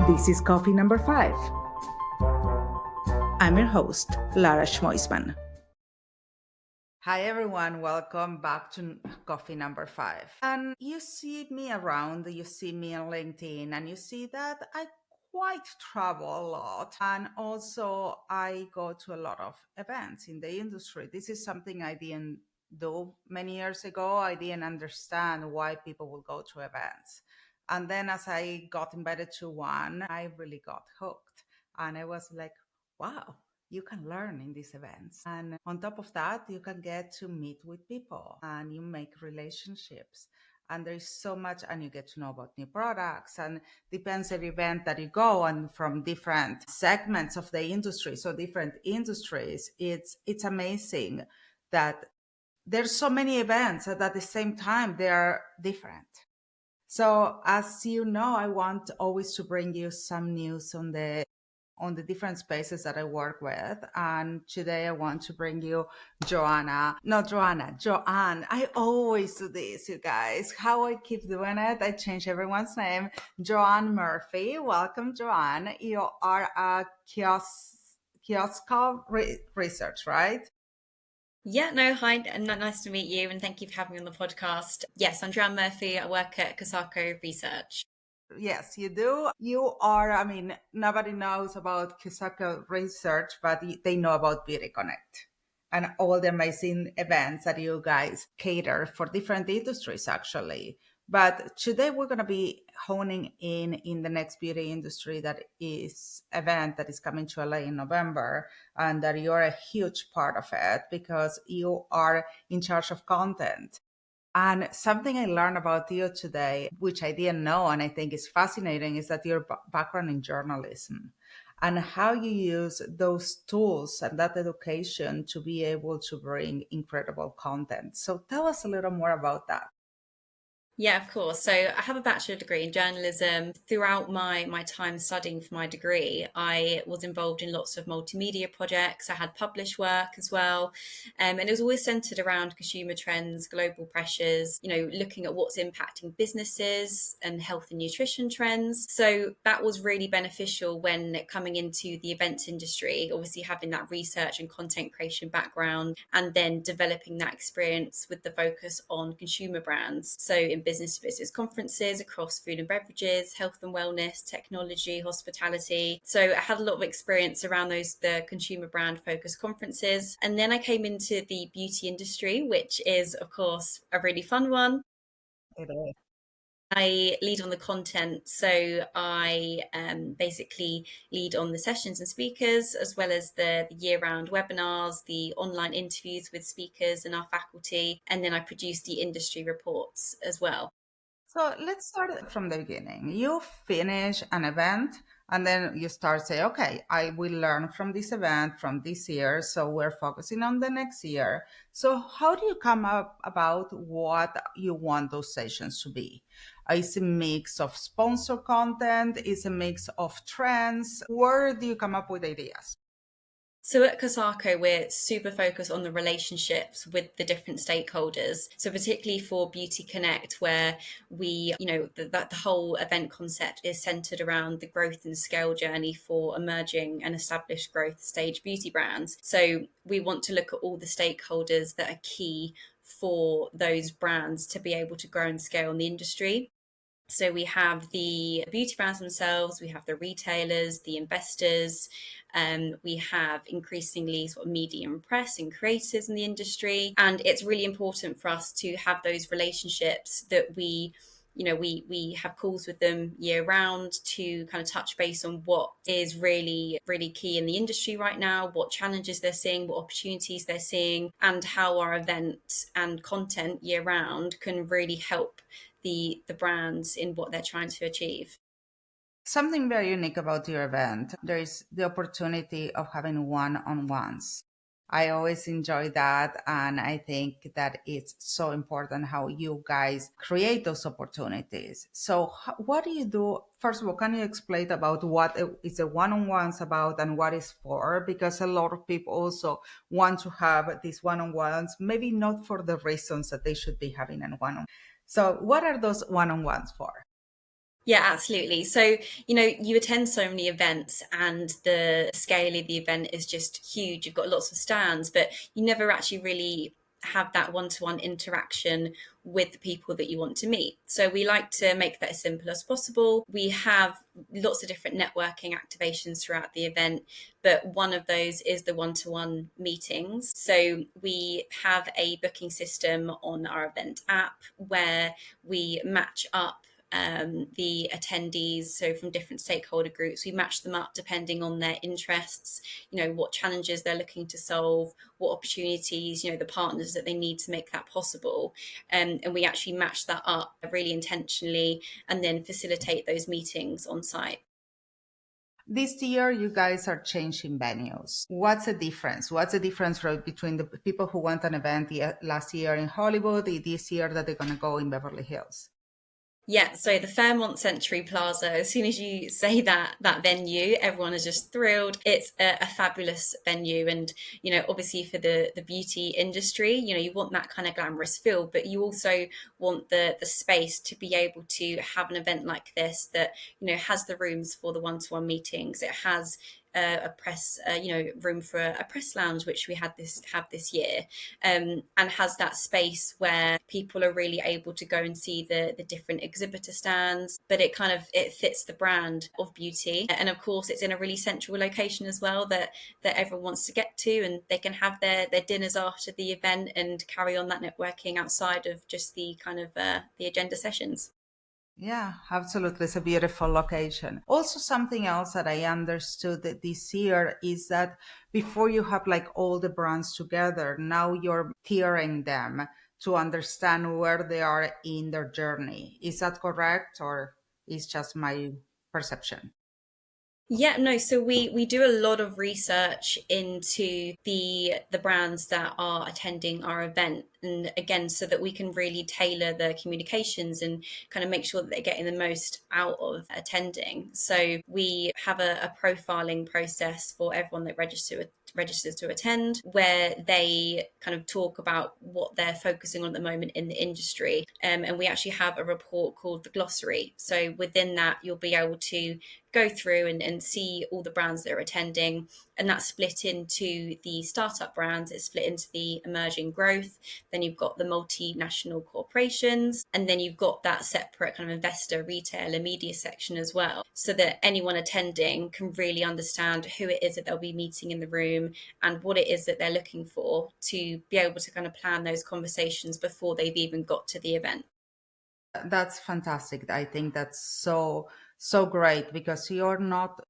This is Coffee Number 5. I'm your host, Lara Schmoisman. Hi everyone, welcome back to Coffee Number 5. And you see me around, you see me on LinkedIn, and you see that I quite travel a lot. And also I go to a lot of events in the industry. This is something I didn't do many years ago. I didn't understand why people would go to events. And then as I got invited to one, I really got hooked. And I was like, wow, you can learn in these events. And on top of that, you can get to meet with people and you make relationships. And there's so much, and you get to know about new products, and depends on the event that you go and from different segments of the industry. So different industries, it's amazing that there's so many events and at the same time they are different. So as you know, I want always to bring you some news on the different spaces that I work with. And today I want to bring you Joanne. I always do this, you guys. How I keep doing it, I change everyone's name. Joanne Murphy. Welcome, Joanne. You are a Kisaco Research, right? Yeah, no, hi, and nice to meet you, and thank you for having me on the podcast. Yes, I'm Joanne Murphy. I work at Kisaco Research. Yes, you do. You are, nobody knows about Kisaco Research, but they know about Beauty Connect and all the amazing events that you guys cater for different industries, actually. But today we're going to be honing in the next beauty industry that is event that is coming to LA in November, and that you're a huge part of it because you are in charge of content. And something I learned about you today, which I didn't know and I think is fascinating, is that your background in journalism and how you use those tools and that education to be able to bring incredible content. So tell us a little more about that. Yeah, of course. So I have a bachelor degree in journalism. Throughout my time studying for my degree, I was involved in lots of multimedia projects. I had published work as well. And it was always centered around consumer trends, global pressures, looking at what's impacting businesses and health and nutrition trends. So that was really beneficial when coming into the events industry, obviously having that research and content creation background, and then developing that experience with the focus on consumer brands. So in business to business conferences across food and beverages, health and wellness, technology, hospitality. So I had a lot of experience around the consumer brand focused conferences. And then I came into the beauty industry, which is, of course, a really fun one. It is. I lead on the content, so I basically lead on the sessions and speakers, as well as the year-round webinars, the online interviews with speakers and our faculty, and then I produce the industry reports as well. So let's start from the beginning. You finish an event and then you start say, okay, I will learn from this event from this year. So we're focusing on the next year. So how do you come up about what you want those sessions to be? Is it a mix of sponsor content? Is it a mix of trends? Where do you come up with ideas? So at Kisaco, we're super focused on the relationships with the different stakeholders. So particularly for Beauty Connect, where we, the whole event concept is centered around the growth and scale journey for emerging and established growth stage beauty brands. So we want to look at all the stakeholders that are key for those brands to be able to grow and scale in the industry. So we have the beauty brands themselves, we have the retailers, the investors, we have increasingly sort of media and press and creators in the industry. And it's really important for us to have those relationships that we have calls with them year round to kind of touch base on what is really, really key in the industry right now, what challenges they're seeing, what opportunities they're seeing, and how our events and content year round can really help the brands in what they're trying to achieve. Something very unique about your event, there is the opportunity of having one-on-ones. I always enjoy that, and I think that it's so important how you guys create those opportunities. So what do you do? First of all, can you explain about what is a one-on-ones about and what is for? Because a lot of people also want to have these one-on-ones, maybe not for the reasons that they should be having a one-on. So what are those one-on-ones for? Yeah, absolutely. So, you attend so many events and the scale of the event is just huge. You've got lots of stands, but you never actually really have that one-to-one interaction with the people that you want to meet. So we like to make that as simple as possible. We have lots of different networking activations throughout the event, but one of those is the one-to-one meetings. So we have a booking system on our event app where we match up the attendees, so from different stakeholder groups, we match them up depending on their interests, what challenges they're looking to solve, what opportunities, the partners that they need to make that possible. And we actually match that up really intentionally and then facilitate those meetings on site. This year, you guys are changing venues. What's the difference? What's the difference between the people who went an event last year in Hollywood, this year that they're going to go in Beverly Hills? Yeah, so the Fairmont Century Plaza, as soon as you say that venue, everyone is just thrilled. It's a fabulous venue. And, obviously for the beauty industry, you want that kind of glamorous feel, but you also want the space to be able to have an event like this that, has the rooms for the one-to-one meetings. It has a press, room for a press lounge, which we have this year, and has that space where people are really able to go and see the different exhibitor stands. But it fits the brand of beauty, and of course, it's in a really central location as well that everyone wants to get to, and they can have their dinners after the event and carry on that networking outside of just the kind of the agenda sessions. Yeah, absolutely. It's a beautiful location. Also, something else that I understood that this year is that before you have like all the brands together, now you're tiering them to understand where they are in their journey. Is that correct, or is just my perception? Yeah, no, so we do a lot of research into the brands that are attending our event, and again, so that we can really tailor the communications and kind of make sure that they're getting the most out of attending. So we have a profiling process for everyone that registers to attend, where they kind of talk about what they're focusing on at the moment in the industry. And we actually have a report called the glossary. So within that, you'll be able to go through and see all the brands that are attending. And that's split into the startup brands, it's split into the emerging growth, then you've got the multinational corporations, and then you've got that separate kind of investor, retail, and media section as well, so that anyone attending can really understand who it is that they'll be meeting in the room and what it is that they're looking for, to be able to kind of plan those conversations before they've even got to the event. That's fantastic. I think that's so great because you're not,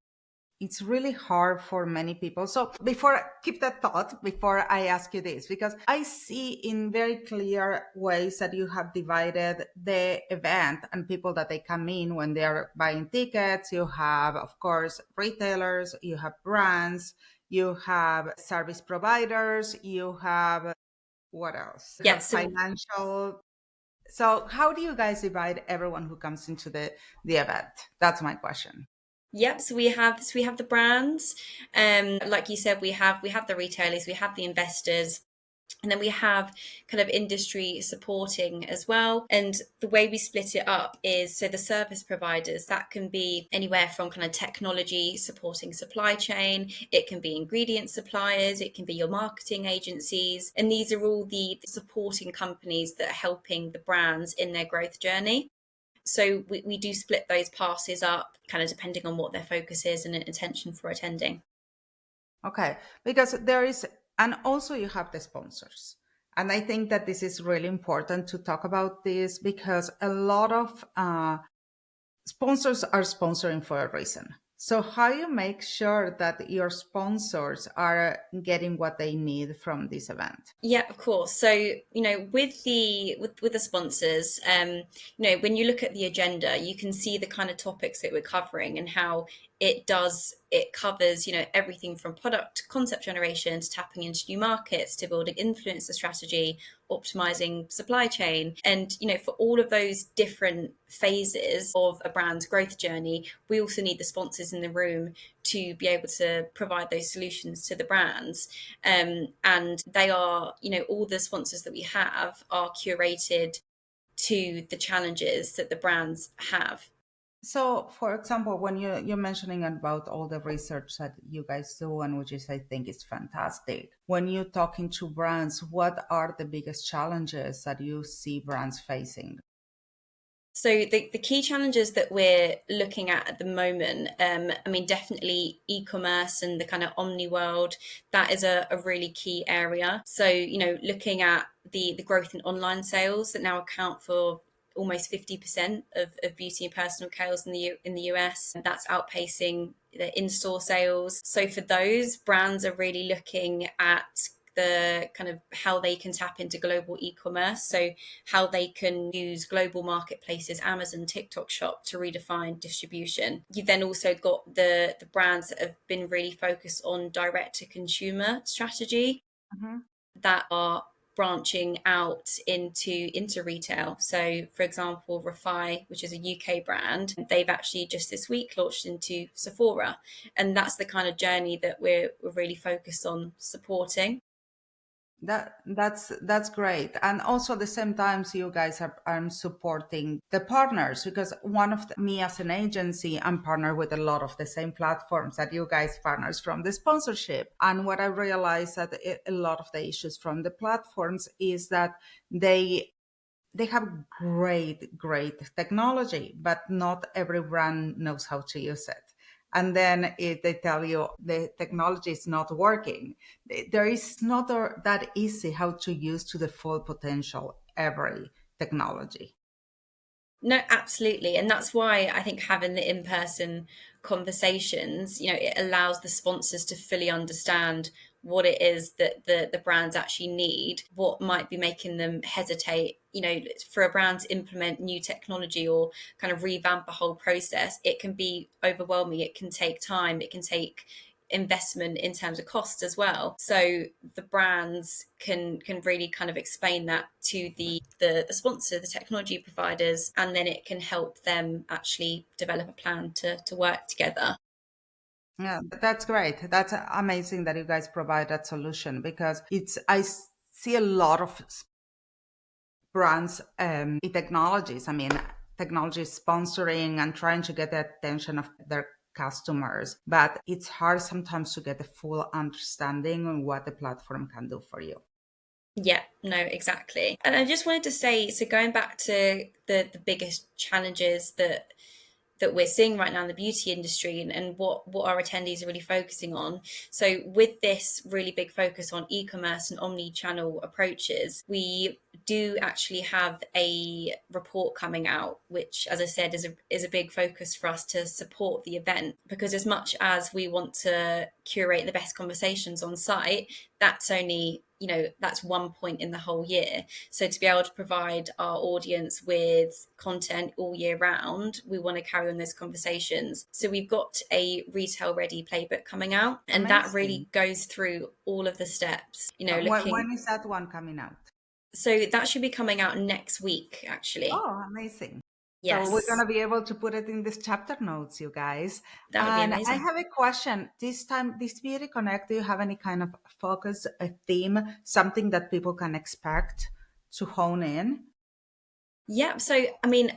it's really hard for many people. So before, keep that thought before I ask you this, because I see in very clear ways that you have divided the event and people that they come in when they're buying tickets. You have, of course, retailers, you have brands, you have service providers, you have what else? Yeah, so Financial. So how do you guys divide everyone who comes into the event? That's my question. Yep, so we have the brands, like you said, we have the retailers, we have the investors, and then we have kind of industry supporting as well. And the way we split it up is, so the service providers, that can be anywhere from kind of technology supporting supply chain, it can be ingredient suppliers, it can be your marketing agencies. And these are all the supporting companies that are helping the brands in their growth journey. So we do split those passes up kind of depending on what their focus is and intention for attending. Okay, because there is, and also you have the sponsors. And I think that this is really important to talk about this because a lot of sponsors are sponsoring for a reason. So how you make sure that your sponsors are getting what they need from this event? Yeah, of course. So, with the sponsors, when you look at the agenda, you can see the kind of topics that we're covering and how it covers, everything from product concept generation to tapping into new markets to building influencer strategy, optimizing supply chain. And, for all of those different phases of a brand's growth journey, we also need the sponsors in the room to be able to provide those solutions to the brands. And they are, all the sponsors that we have are curated to the challenges that the brands have. So, for example, when you're mentioning about all the research that you guys do, and which is I think is fantastic, when you're talking to brands, what are the biggest challenges that you see brands facing? So the key challenges that we're looking at the moment, I mean, definitely e-commerce and the kind of omni world, that is a really key area. So, looking at the growth in online sales that now account for almost 50% of beauty and personal care in the US. That's outpacing the in-store sales. So for those, brands are really looking at the kind of how they can tap into global e-commerce. So how they can use global marketplaces, Amazon, TikTok Shop, to redefine distribution. You've then also got the brands that have been really focused on direct to consumer strategy Mhm. that are branching out into retail. So for example, Refi, which is a UK brand, they've actually just this week launched into Sephora. And that's the kind of journey that we're really focused on supporting. That's great, and also at the same time, so you guys are supporting the partners because me as an agency, I'm partnered with a lot of the same platforms that you guys partners from the sponsorship. And what I realized that a lot of the issues from the platforms is that they they have great technology, but not every brand knows how to use it. And then if they tell you the technology is not working, there is not that easy how to use to the full potential every technology. No, absolutely. And that's why I think having the in person conversations, it allows the sponsors to fully understand what it is that the brands actually need, what might be making them hesitate. For a brand to implement new technology or kind of revamp a whole process, it can be overwhelming. It can take time. It can take investment in terms of cost as well. So the brands can really kind of explain that to the sponsor, the technology providers, and then it can help them actually develop a plan to work together. Yeah, that's great. That's amazing that you guys provide that solution because see a lot of brands technologies. I mean, technology sponsoring and trying to get the attention of their customers, but it's hard sometimes to get a full understanding on what the platform can do for you. Yeah, no, exactly. And I just wanted to say, so going back to the biggest challenges that we're seeing right now in the beauty industry, and what our attendees are really focusing on. So with this really big focus on e-commerce and omni-channel approaches, we do actually have a report coming out, which, as I said, is a big focus for us to support the event. Because as much as we want to curate the best conversations on site, that's only that's one point in the whole year. So to be able to provide our audience with content all year round, we want to carry on those conversations. So we've got a retail ready playbook coming out, and that Amazing. really goes through all of the steps, looking. When is that one coming out? So that should be coming out next week, actually. Oh, amazing. So we're going Yes, to be able to put it in this chapter notes, you guys. that would be And I amazing. have a question. This time, this Beauty Connect, do you have any kind of focus, a theme, something that people can expect to hone in? Yeah, so I mean,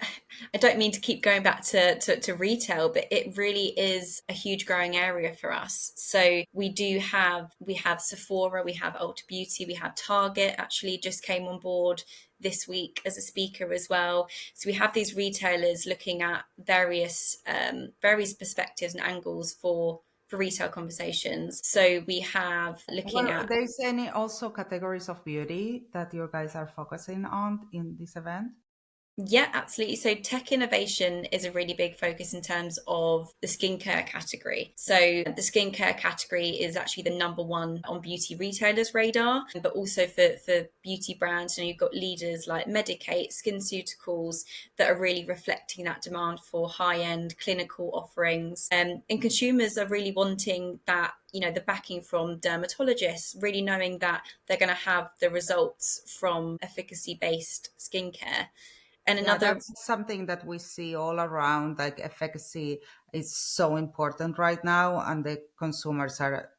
I don't mean to keep going back to retail, but it really is a huge growing area for us. So we have Sephora, we have Ulta Beauty, we have Target actually just came on board this week as a speaker as well. So we have these retailers looking at various perspectives and angles for retail conversations. So we have looking Well, at. there's any also categories of beauty that you guys are focusing on in this event? Yeah, absolutely. So tech innovation is a really big focus in terms of the skincare category. So the skincare category is actually the number one on beauty retailers' radar, but also for beauty brands. You've got leaders like Medicate, SkinCeuticals that are really reflecting that demand for high-end clinical offerings. And consumers are really wanting that, the backing from dermatologists, really knowing that they're going to have the results from efficacy-based skincare. And Yeah, another. that's something that we see all around. Like efficacy is so important right now, and the consumers are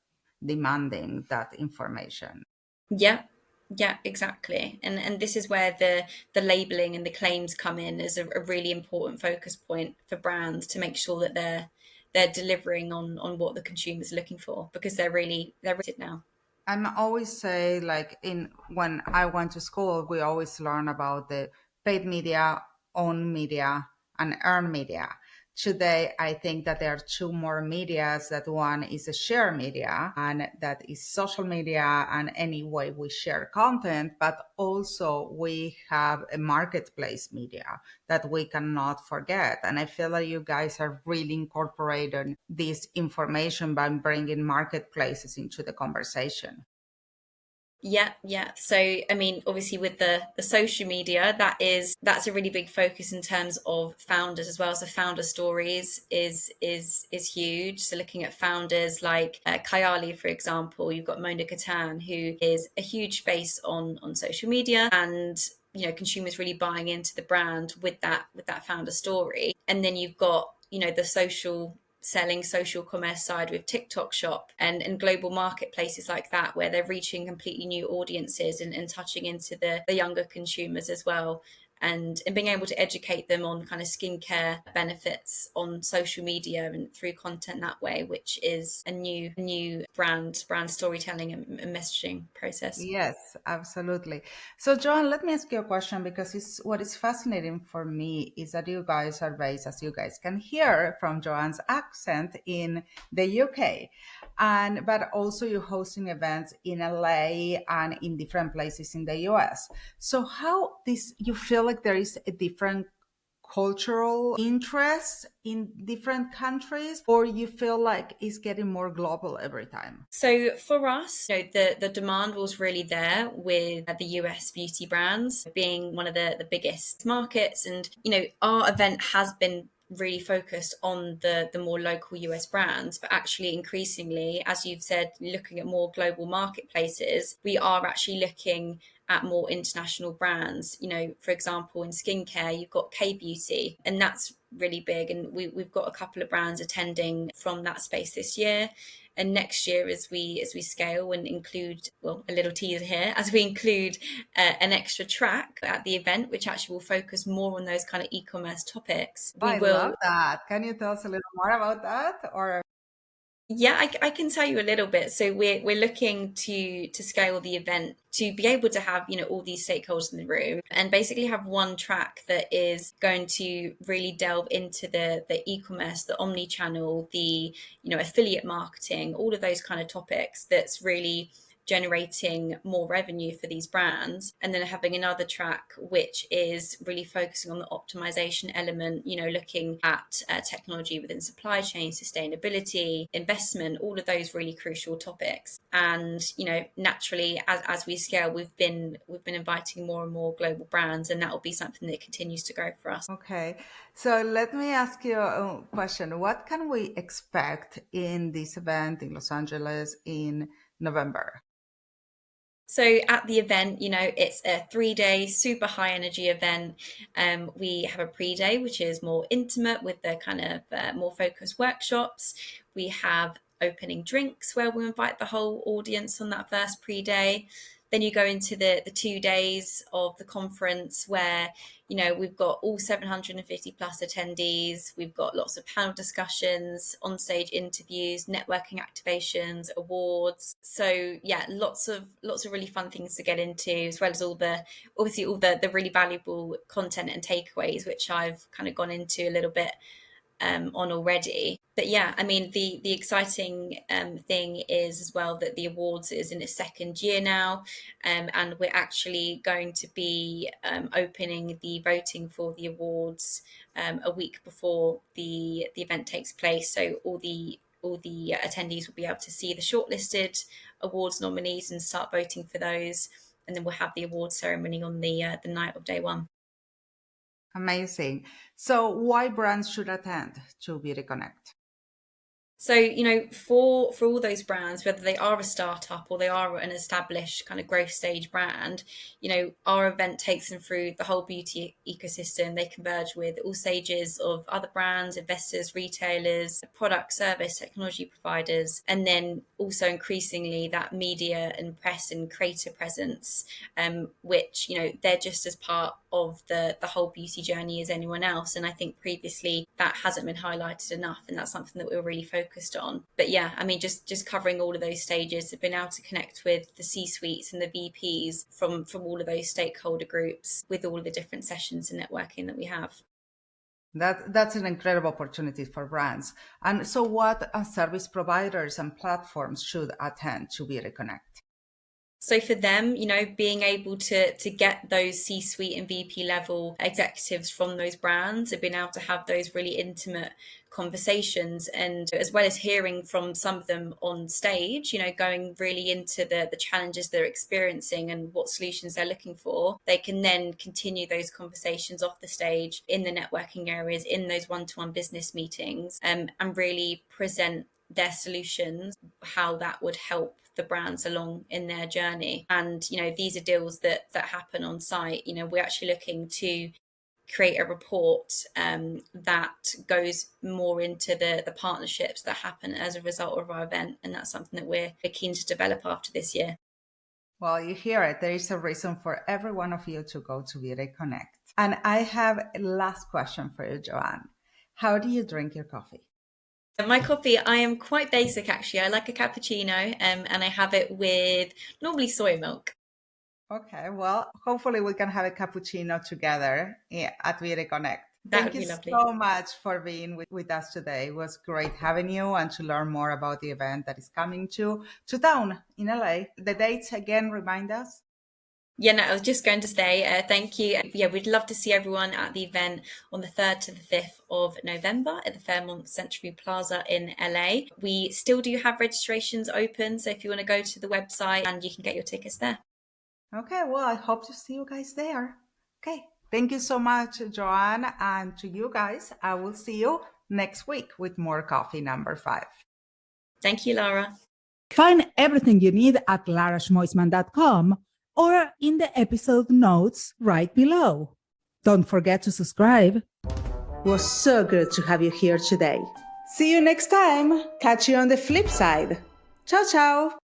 demanding that information. Yeah. Yeah, exactly. And this is where the labeling and the claims come in as a really important focus point for brands to make sure that they're delivering on what the consumers are looking for, because they're rated now. I'm always say, like, in when I went to school, we always learn about the paid media, owned media, and earned media. Today, I think that there are two more medias. That one is a share media, and that is social media and any way we share content. But also we have a marketplace media that we cannot forget. And I feel that you guys are really incorporating this information by bringing marketplaces into the conversation. Yeah, yeah. So I mean, obviously with the social media, that's a really big focus in terms of founders as well. So founder stories is huge. So looking at founders like Kayali, for example, you've got Mona Katan, who is a huge face on social media, and consumers really buying into the brand with that founder story. And then you've got the social commerce side with TikTok Shop and global marketplaces like that, where they're reaching completely new audiences and touching into the younger consumers as well. And being able to educate them on kind of skincare benefits on social media and through content that way, which is a new brand storytelling and messaging process. Yes, absolutely. So, Joan, let me ask you a question, because what is fascinating for me is that you guys are based, as you guys can hear from Joanne's accent, in the UK, and but also you're hosting events in LA and in different places in the US. So, how this you feel like there is a different cultural interest in different countries, or you feel like it's getting more global every time? So for us, the demand was really there with the US beauty brands being one of the biggest markets. And, our event has been really focused on the more local US brands, but actually increasingly, as you've said, looking at more global marketplaces, we are actually looking at more international brands. For example, in skincare, you've got K Beauty, and that's really big. And we've got a couple of brands attending from that space this year. And next year, as we scale and include, well, a little teaser here, as we include an extra track at the event, which actually will focus more on those kind of e-commerce topics, Oh, we I love will. that. Can you tell us a little more about that? Or Yeah, I can tell you a little bit. So we're looking to scale the event to be able to have all these stakeholders in the room, and basically have one track that is going to really delve into the e-commerce, the omni-channel, the affiliate marketing, all of those kind of topics. That's really generating more revenue for these brands. And then having another track which is really focusing on the optimization element, looking at technology within supply chain, sustainability, investment, all of those really crucial topics. And naturally, as we scale, we've been inviting more and more global brands, and that will be something that continues to grow for us. okay, so let me ask you a question. What can we expect in this event in Los Angeles in November? So at the event, it's a 3 day super high energy event. We have a pre-day, which is more intimate with the kind of more focused workshops. We have opening drinks where we invite the whole audience on that first pre-day. Then you go into the 2 days of the conference where, we've got all 750 plus attendees. We've got lots of panel discussions, on-stage interviews, networking activations, awards. So yeah, lots of really fun things to get into, as well as obviously all the really valuable content and takeaways, which I've kind of gone into a little bit on already. But yeah, I mean, the exciting thing is as well that the awards is in its second year now, and we're actually going to be opening the voting for the awards a week before the event takes place. So all the attendees will be able to see the shortlisted awards nominees and start voting for those. And then we'll have the award ceremony on the night of day one. Amazing. So, why brands should attend to Beauty Connect? So, you know, for all those brands, whether they are a startup or they are an established kind of growth stage brand, you know, our event takes them through the whole beauty ecosystem. They converge with all stages of other brands, investors, retailers, product, service, technology providers, and then also increasingly that media and press and creator presence, which, you know, they're just as part of the whole beauty journey as anyone else. And I think previously that hasn't been highlighted enough, and that's something that we're really focused on. But yeah, I mean, just covering all of those stages, have been able to connect with the C-suites and the VPs from all of those stakeholder groups with all of the different sessions and networking that we have. That's an incredible opportunity for brands. And so what service providers and platforms should attend to Beauty Connect? So for them, you know, being able to get those C-suite and VP level executives from those brands and being able to have those really intimate conversations, and as well as hearing from some of them on stage, you know, going really into the challenges they're experiencing and what solutions they're looking for, they can then continue those conversations off the stage in the networking areas, in those one-to-one business meetings, and really present their solutions, how that would help the brands along in their journey. And, you know, these are deals that happen on site. You know, we're actually looking to create a report that goes more into the partnerships that happen as a result of our event. And that's something that we're keen to develop after this year. Well, you hear it. There is a reason for every one of you to go to Beauty Connect. And I have a last question for you, Joanne. How do you drink your coffee? My coffee, I am quite basic actually. I like a cappuccino, and I have it with normally soy milk. Okay, well, hopefully we can have a cappuccino together at Beauty Connect. That Thank would you be lovely. so much for being with us today. It was great having you and to learn more about the event that is coming to town in LA. The dates again, remind us. Yeah, no, I was just going to say thank you. Yeah, we'd love to see everyone at the event on the 3rd to the 5th of November at the Fairmont Century Plaza in LA. We still do have registrations open, so if you want to go to the website, and you can get your tickets there. Okay, well, I hope to see you guys there. Okay, thank you so much, Joanne. And to you guys, I will see you next week with more Coffee Number 5. Thank you, Lara. Find everything you need at larashmoisman.com or in the episode notes right below. Don't forget to subscribe. It was so good to have you here today. See you next time. Catch you on the flip side. Ciao, ciao.